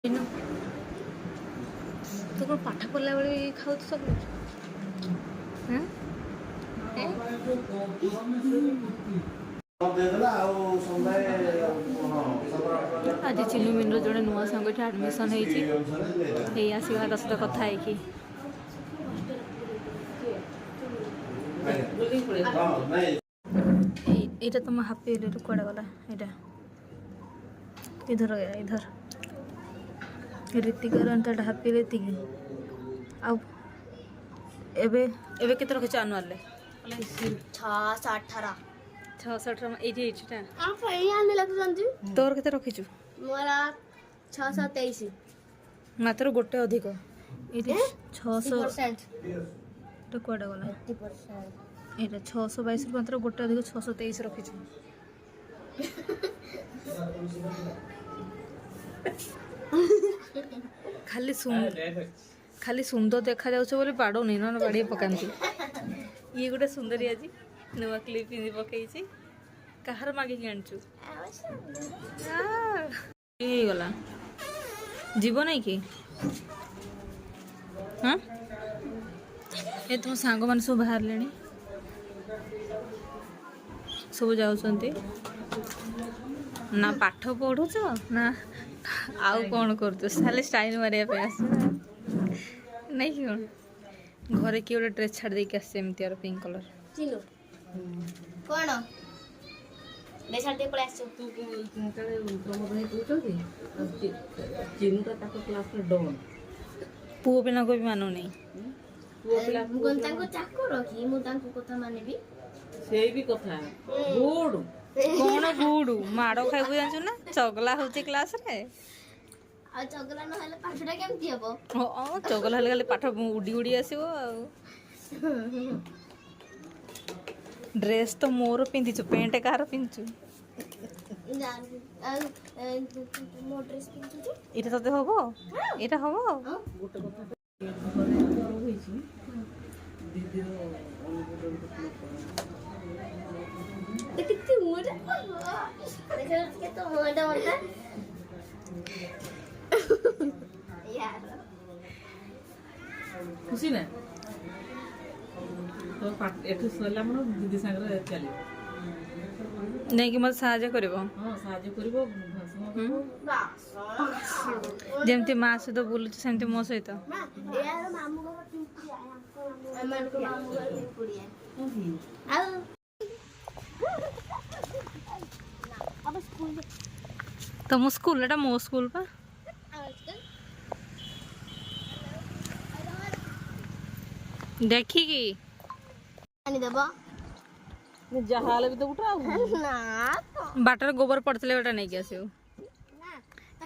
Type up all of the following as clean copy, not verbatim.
ତୁ କ'ଣ ପାଠ ପଢ଼ିଲା ବେଳେ ଖାଉଛୁ ସବୁ? ଆଜି ଚିନୁ ମିନୁର ଜଣେ ନୂଆ ସାଙ୍ଗ ଏଠି ଆଡ଼ମିସନ୍ ହେଇଛି। ହେଇ ଆସିଗଲା ତା ସହିତ କଥା ହେଇକି। এইটা তোমার হাফ পিরিয়ড কুଆଡ଼େ ଗଲା ଏଇଟା इधर गया इधर ରୀତିକାର ଏନ୍ତା ହାପି ରୀତିକି ଆଉ ଏବେ ଏବେ କେତେ ରଖିଛ ଆନୁଆଲରେ? 618 ଏଇଠି ଏଇଠିଟା ଲଖୁଛନ୍ତି। ତୋର କେତେ ରଖିଛୁ? ମୋର 623 ମାତ୍ର ଗୋଟେ ଅଧିକ। ଏଇଠି 600 କୁଆଡ଼େ ଗଲା? ଏଇଟା 622 ମାତ୍ର ଗୋଟେ ଅଧିକ 623 ରଖିଛୁ। ଖାଲି ସୁନ୍ଦର ଦେଖାଯାଉଛି ବୋଲି ବାଡ଼ଉନି ନହେଲେ ବାଡ଼ିଏ ପକାନ୍ତି। ଇଏ ଗୋଟେ ସୁନ୍ଦରୀ ଆଜି ନୂଆ କ୍ଲିପ୍ ପିନ୍ଧି ପକେଇଛି। କାହାର ମାଗିକି ଆଣିଛୁ? ହେଇଗଲା ଯିବ ନାଇଁ କି? ହଁ ଏ ତୁମ ସାଙ୍ଗମାନେ ସବୁ ବାହାରିଲେଣି, ସବୁ ଯାଉଛନ୍ତି। ନା ପାଠ ପଢ଼ୁଛ ନା ଆଉ କ'ଣ କରୁଛ? ଖାଲି ଷ୍ଟାଇଲ୍ ମାରିବା ପାଇଁ ଆସ ନାଇଁ କି? କ'ଣ ଘରେ କିଏ ଗୋଟେ ଡ୍ରେସ୍ ଛାଡ଼ି ଦେଇକି ଆସିছে ଏମିତି ଆର ପିଙ୍କ କଲର୍। କ'ଣ ପୁଅ ପିଲାଙ୍କୁ ବି ମାନୁନି। ତାଙ୍କୁ ଚାକର କି ମୁଁ ତାଙ୍କୁ କଥା ମାନିବି? ସେଇ ବି କଥା ଗୁଡ୍ କ'ଣ ଗୁଡୁ ମାଡ଼ ଖାଇବୁ ଜାଣିଛୁ ନା? ଚଗଲା ହଉଛି କ୍ଲାସରେ। ଆଉ ଚଗଲା ନହେଲେ ପାଠଟା କେମିତି ହବ? ହଁ ଚଗଲା ହେଲେ ଖାଲି ପାଠ ଉଡ଼ି ଉଡ଼ି ଆସିବ ଆଉ। ଡ୍ରେସ୍ ତ ମୋର ପିନ୍ଧିଛୁ, ପ୍ୟାଣ୍ଟ କାହାର ପିନ୍ଧିଛୁ? ମୋ ଡ୍ରେସ୍ ପିନ୍ଧୁଛୁ ଏଇଟା ତତେ ହବ? ଏଇଟା ହବ? ଗୋଟେ କଥା ହେଇଛି ଦିଦିର କେତେ ମୁହଁଟା ଦେଖ କେତେ ମୁହଁଟା ମତେ ଖୁସି ନା ତ ଏଠୁ ସରିଲା ମୋର ଦିଦି ସାଙ୍ଗରେ ଚାଲିବ। ନେଇକି ମୋତେ ସାହାଯ୍ୟ କରିବ। ହଁ ସାହାଯ୍ୟ କରିବ। ଯେମିତି ମା ସହିତ ବୁଲୁଛୁ ସେମିତି ମୋ ସହିତ। ତମ ସ୍କୁଲ ଏଟା ମୋ ସ୍କୁଲ ପା। ଦେଖିକି ଆଣିଦେବ ଯାହା ହେଲେ ବି ତ ଗୋଟେ ଆଉ ନା ବାଟରେ ଗୋବର ପଡ଼ିଥିଲେ ଏଟା ନେଇକି ଆସିବୁ।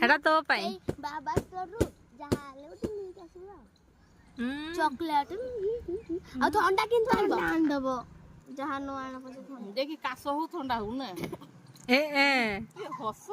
ହେଟା ତୋ ପାଇଁ ବାବା ଷ୍ଟୋରରୁ ଯାହା ହେଲେ ଗୋଟେ ନେଇକି ଆସିବ। ଚକୋଲେଟ ଆଉ ଥଣ୍ଡା କିନ୍ତୁ ଆଣିଦେବ। ଯାହା ନ ଆଣ ପଛେ ଦେଖି କାଶ ହଉ ଥଣ୍ଡା ହଉ ନା ଏ ହସ